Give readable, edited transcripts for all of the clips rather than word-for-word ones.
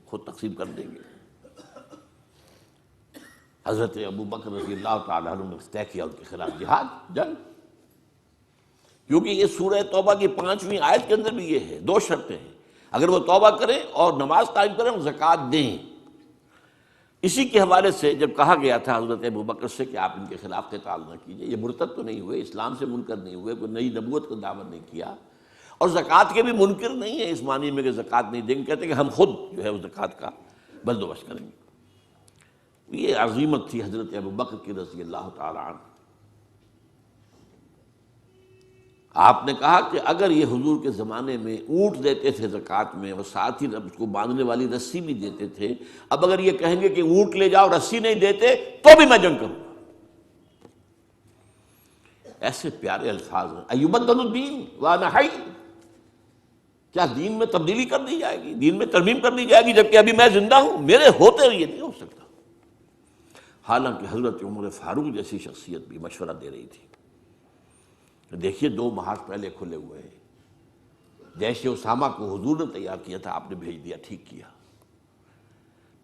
خود تقسیم کر دیں گے۔ حضرت ابو بکر رضی اللہ تعالیٰ عنہ نے طے کیا ان کے خلاف جہاد، جنگ، کیونکہ یہ سورہ توبہ کی 5ویں آیت کے اندر بھی یہ ہے، 2 شرطیں ہیں، اگر وہ توبہ کریں اور نماز قائم کریں اور زکوٰۃ دیں۔ اسی کے حوالے سے جب کہا گیا تھا حضرت ابو بکر سے کہ آپ ان کے خلاف قتال نہ کیجیے، یہ مرتد تو نہیں ہوئے، اسلام سے منکر نہیں ہوئے، کوئی نئی نبوت کا دعویٰ نہیں کیا، اور زکوٰۃ کے بھی منکر نہیں ہیں اس معنی میں کہ زکوٰۃ نہیں دیں گے، کہتے ہیں کہ ہم خود جو ہے اس زکوٰۃ کا بندوبست کریں گے۔ یہ عظیمت تھی حضرت ابو بکر کی رضی اللہ تعالی عنہ۔ آپ نے کہا کہ اگر یہ حضور کے زمانے میں اونٹ دیتے تھے زکوٰۃ میں اور ساتھ ہی اس کو باندھنے والی رسی بھی دیتے تھے، اب اگر یہ کہیں گے کہ اونٹ لے جاؤ رسی نہیں دیتے تو بھی میں جنگ کروں گا۔ ایسے پیارے الفاظ ہیں، ایبدل الدین وانا حی، کیا دین میں تبدیلی کر دی جائے گی، دین میں ترمیم کر دی جائے گی جبکہ ابھی میں زندہ ہوں؟ میرے ہوتے یہ نہیں ہو سکتا۔ حالانکہ حضرت عمر فاروق جیسی شخصیت بھی مشورہ دے رہی تھی کہ دیکھیے 2 محاذ پہلے کھلے ہوئے ہیں، جیش اسامہ کو حضور نے تیار کیا تھا، آپ نے بھیج دیا، ٹھیک کیا۔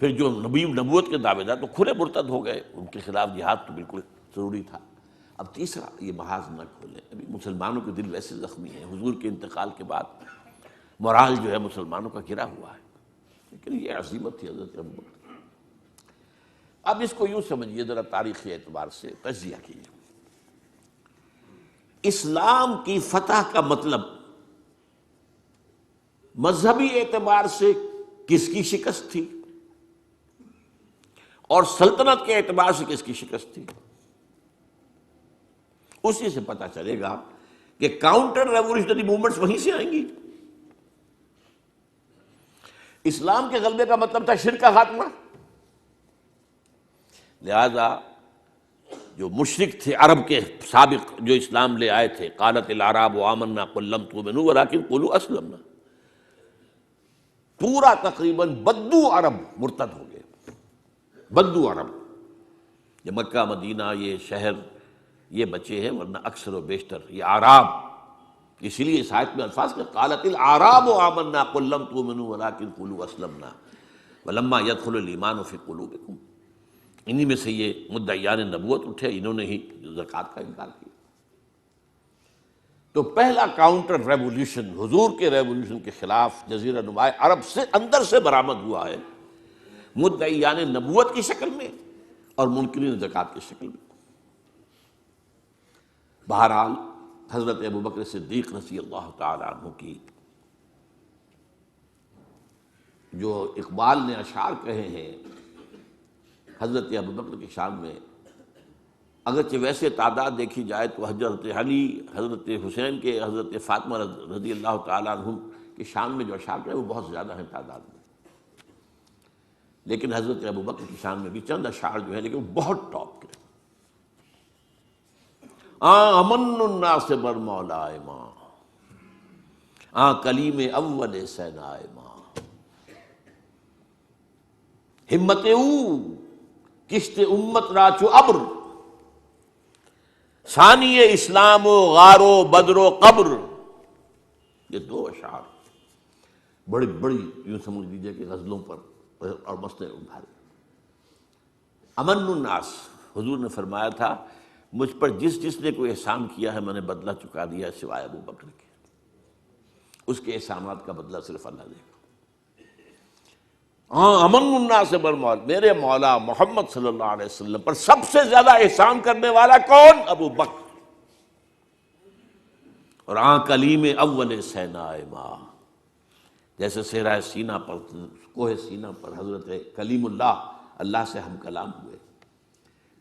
پھر جو نبوت کے دعوے دار تو کھلے مرتد ہو گئے، ان کے خلاف جہاد تو بالکل ضروری تھا۔ اب تیسرا یہ محاذ نہ کھولیں، ابھی مسلمانوں کے دل ویسے زخمی ہیں، حضور کے انتقال کے بعد مورال جو ہے مسلمانوں کا گرا ہوا ہے، لیکن یہ عظیمت تھی حضرت ابو بکر۔ اب اس کو یوں سمجھیے، ذرا تاریخی اعتبار سے تجزیہ کیجیے۔ اسلام کی فتح کا مطلب مذہبی اعتبار سے کس کی شکست تھی اور سلطنت کے اعتبار سے کس کی شکست تھی، اسی سے پتہ چلے گا کہ کاؤنٹر ریولیوشنری موومنٹس وہیں سے آئیں گی۔ اسلام کے غلبے کا مطلب تھا شرک کا خاتمہ، لہذا جو مشرک تھے عرب کے سابق جو اسلام لے آئے تھے، قالت الاعراب آمنا قل لم تؤمنوا ولکن قولوا اسلمنا، پورا تقریباً بدو عرب مرتد ہو گئے، بدو عرب۔ یہ مکہ مدینہ یہ شہر یہ بچے ہیں، ورنہ اکثر و بیشتر یہ اعراب، اسی لیے اس آیت میں الفاظ کہ قالت الاعراب آمنا قل لم تؤمنوا ولکن قولوا اسلمنا ولما يدخل الايمان في قلوبكم، انہی میں سے یہ مدعیان نبوت اٹھے، انہوں نے ہی زکوٰۃ کا انکار کیا۔ تو پہلا کاؤنٹر ریولیوشن حضور کے ریولیوشن کے خلاف جزیرہ نما عرب سے اندر سے برآمد ہوا ہے، مدعیان نبوت کی شکل میں اور منکرین زکوٰۃ کی شکل میں۔ بہرحال حضرت ابو بکر صدیق رضی اللہ تعالی عنہ کی جو اقبال نے اشعار کہے ہیں حضرت ابو بکر کی شان میں، اگرچہ ویسے تعداد دیکھی جائے تو حضرت علی، حضرت حسین کے، حضرت فاطمہ رضی اللہ تعالیٰ عنہ کی شان میں جو اشعار ہیں وہ بہت زیادہ ہیں تعداد میں، لیکن حضرت ابو بکر کی شان میں بھی چند اشعار جو ہیں لیکن وہ بہت ٹاپ کے۔ امن الناس بر مولائے ماں، کلیم اول سینائے ماں، ہمت او کشت امت راچو ابر، ثانی اسلام و غار و بدر و قبر۔ یہ 2 اشعار بڑی بڑی یوں سمجھ لیجیے کہ غزلوں پر اور مسئلے ابھارے۔ امن الناس، حضور نے فرمایا تھا مجھ پر جس نے کوئی احسان کیا ہے میں نے بدلہ چکا دیا ہے سوائے ابو بکر کے، اس کے احسانات کا بدلہ صرف اللہ دے گا۔ امن الناس بر مولا، میرے مولا محمد صلی اللہ علیہ وسلم پر سب سے زیادہ احسان کرنے والا کون؟ ابو بکر۔ اور کلیم اول سینائے ماں، جیسے صحرائے سینا پر، کوہ سینا پر حضرت کلیم اللہ سے ہم کلام ہوئے،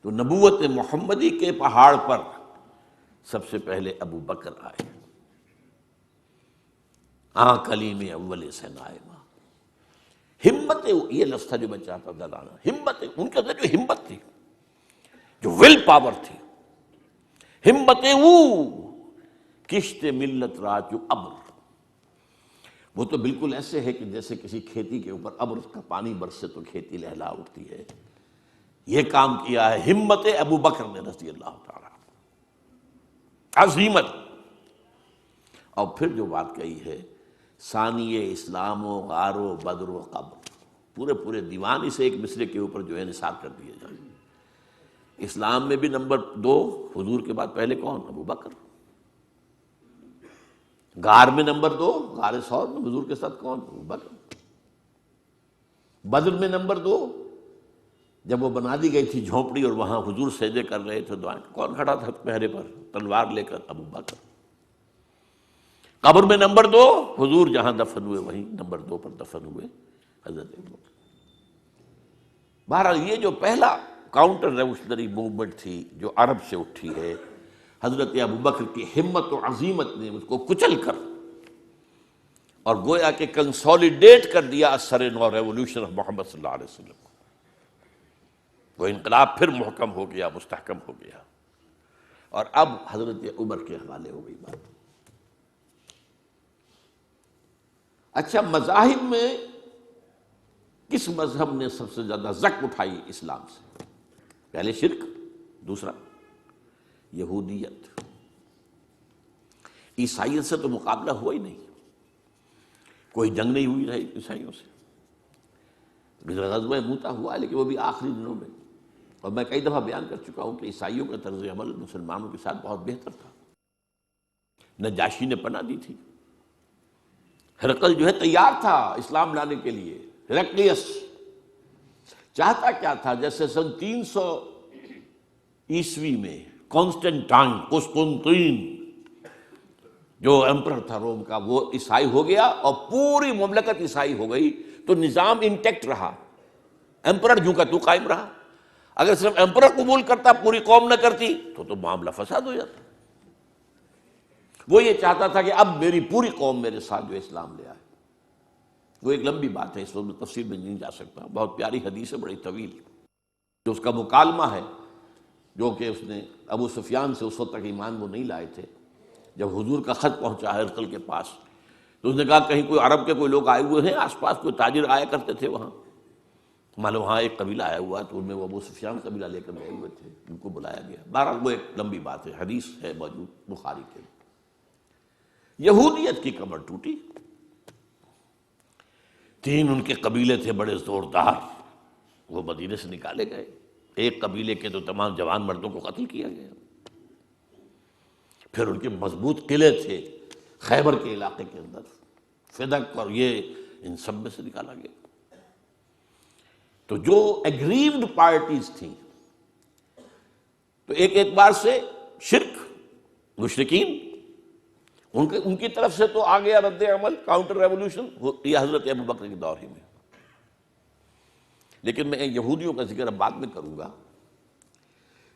تو نبوت محمدی کے پہاڑ پر سب سے پہلے ابو بکر آئے۔ کلیم اول سینائے ماں، ہمت، یہ لفظ تھا جو میں چاہتا تھا لانا، ہمت، ان کے اندر جو ہمت تھی، جو ول پاور تھی، ہمت وہ کشت ملت راچو ابر، وہ تو بالکل ایسے ہے کہ جیسے کسی کھیتی کے اوپر ابر کا پانی برسے تو کھیتی لہلا اٹھتی ہے، یہ کام کیا ہے ہمت ابو بکر نے رضی اللہ تعالی، عظیمت۔ اور پھر جو بات کہی ہے ثانی اسلام و غار و بدر و قبر، پورے پورے دیوان اسے ایک مصرے کے اوپر جو ہے نثار کر دیے جائیں۔ اسلام میں بھی نمبر 2 حضور کے بعد پہلے کون؟ ابو بکر۔ غار میں نمبر 2، غار ثور میں حضور کے ساتھ کون؟ ابو بکر۔ بدر میں نمبر 2، جب وہ بنا دی گئی تھی جھونپڑی اور وہاں حضور سجدے کر رہے تھے دعائیں، کون کھڑا تھا پہرے پر تلوار لے کر؟ ابو بکر۔ قبر میں نمبر 2، حضور جہاں دفن ہوئے وہیں نمبر 2 پر دفن ہوئے حضرت ابو بکر۔ بہرحال یہ جو پہلا کاؤنٹر ریولیوشنری موومنٹ تھی جو عرب سے اٹھی ہے، حضرت ابو بکر کی ہمت و عزیمت نے اس کو کچل کر اور گویا کہ کنسولیڈیٹ کر دیا اثر نو ریولیوشن آف محمد صلی اللہ علیہ وسلم کو۔ وہ انقلاب پھر محکم ہو گیا، مستحکم ہو گیا، اور اب حضرت عمر کے حوالے ہو گئی بات۔ اچھا، مذاہب میں کس مذہب نے سب سے زیادہ زک اٹھائی اسلام سے؟ پہلے شرک، دوسرا یہودیت۔ عیسائیت سے تو مقابلہ ہوا ہی نہیں، کوئی جنگ نہیں ہوئی رہی عیسائیوں سے۔ غزوہ موتا ہوا لیکن وہ بھی آخری دنوں میں، اور میں کئی دفعہ بیان کر چکا ہوں کہ عیسائیوں کا طرز عمل مسلمانوں کے ساتھ بہت بہتر تھا۔ نجاشی نے پناہ دی تھی، ہرقل جو ہے تیار تھا اسلام لانے کے لیے۔ ہرقلیس چاہتا کیا تھا؟ جیسے سن 300 عیسوی میں قسطنطین جو ایمپرر تھا روم کا، وہ عیسائی ہو گیا اور پوری مملکت عیسائی ہو گئی، تو نظام انٹیکٹ رہا، ایمپرر جو کا تو قائم رہا۔ اگر صرف ایمپرر قبول کرتا، پوری قوم نہ کرتی، تو معاملہ فساد ہو جاتا۔ وہ یہ چاہتا تھا کہ اب میری پوری قوم میرے ساتھ جو اسلام لے آئے۔ وہ ایک لمبی بات ہے، اس وقت تفصیل میں نہیں جا سکتا، بہت پیاری حدیث ہے، بڑی طویل، جو اس کا مکالمہ ہے، جو کہ اس نے ابو سفیان سے اس وقت تک ایمان وہ نہیں لائے تھے۔ جب حضور کا خط پہنچا ہرقل کے پاس تو اس نے کہا کہیں کوئی عرب کے کوئی لوگ آئے ہوئے ہیں آس پاس، کوئی تاجر آیا کرتے تھے وہاں، معلوم وہاں ایک قبیلہ آیا ہوا، تو ان میں وہ ابو سفیان قبیلہ لے کر گئے ہوئے تھے، ان کو بلایا گیا۔ بہرحال وہ ایک لمبی بات ہے، حدیث ہے موجود بخاری کے۔ یہودیت کی کمر ٹوٹی، 3 ان کے قبیلے تھے بڑے زوردار، وہ مدینے سے نکالے گئے۔ ایک قبیلے کے تو تمام جوان مردوں کو قتل کیا گیا۔ پھر ان کے مضبوط قلعے تھے خیبر کے علاقے کے اندر، فدق اور یہ، ان سب میں سے نکالا گیا۔ تو جو ایگریوڈ پارٹیز تھیں، تو ایک اعتبار سے شرک، مشرکین، ان کی طرف سے تو آ گیا رد عمل، کاؤنٹر ریولوشن، یہ حضرت ابو بکر کے دور ہی میں۔ لیکن میں یہودیوں کا ذکر اب بعد میں کروں گا۔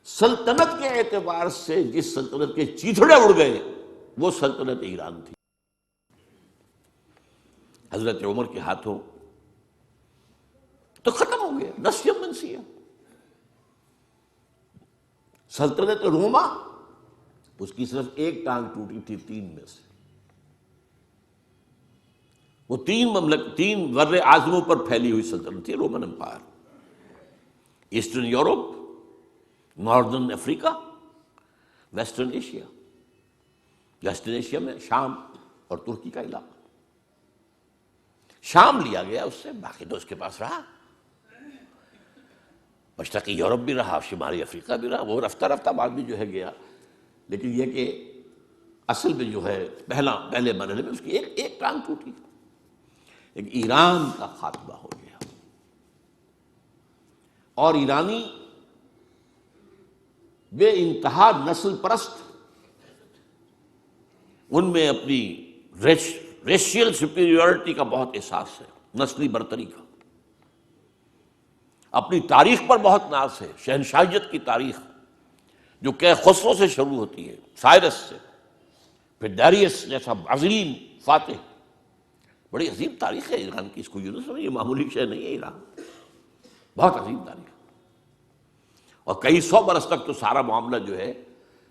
سلطنت کے اعتبار سے جس سلطنت کے چیتھڑے اڑ گئے وہ سلطنت ایران تھی، حضرت عمر کے ہاتھوں تو ختم ہو گیا، نسیہ منسیہ۔ سلطنت روما، اس کی صرف ایک ٹانگ ٹوٹی تھی 3 میں سے۔ وہ 3 بر اعظموں پر پھیلی ہوئی سلطنت تھی Roman empire, eastern Europe, northern Africa, western Asia. Western Asia میں شام اور ترکی کا علاقہ، شام لیا گیا اس سے، باقی تو اس کے پاس رہا، مشرقی یورپ بھی رہا، شمالی افریقہ بھی رہا، وہ رفتہ رفتہ بعد میں جو ہے گیا۔ لیکن یہ کہ اصل میں جو ہے پہلے مرحلے میں اس کی ایک ٹانگ ٹوٹی، ایک ایران کا خاتمہ ہو گیا۔ اور ایرانی بے انتہا نسل پرست، ان میں اپنی ریشیل سپیریورٹی کا بہت احساس ہے، نسلی برتری کا، اپنی تاریخ پر بہت ناز ہے، شہنشاہیت کی تاریخ جو کہ خسرو سے شروع ہوتی ہے، سائرس سے، پھر ڈیریس جیسا عظیم فاتح۔ بڑی عظیم تاریخ ہے ایران کی، اس کو یوں سمجھیں، یہ معمولی شے نہیں ہے ایران، بہت عظیم تاریخ، اور کئی 100 برس تک تو سارا معاملہ جو ہے،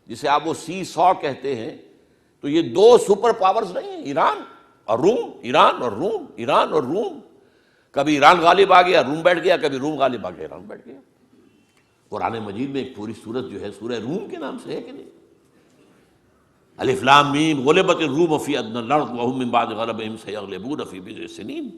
جسے آپ وہ سی-100 کہتے ہیں، تو یہ 2 سپر پاورز نہیں ہیں، ایران اور روم، ایران اور روم، ایران اور روم۔ کبھی ایران غالب آ گیا روم بیٹھ گیا، کبھی روم غالب آ گیا ایران بیٹھ گیا۔ قرآن مجید میں ایک پوری سورت جو ہے سورہ روم کے نام سے ہے کہ نہیں؟ الف لام میم غلبت الروم فی ادنی الارض وهم من بعد غلبہم سیغلبون فی بضع سنین۔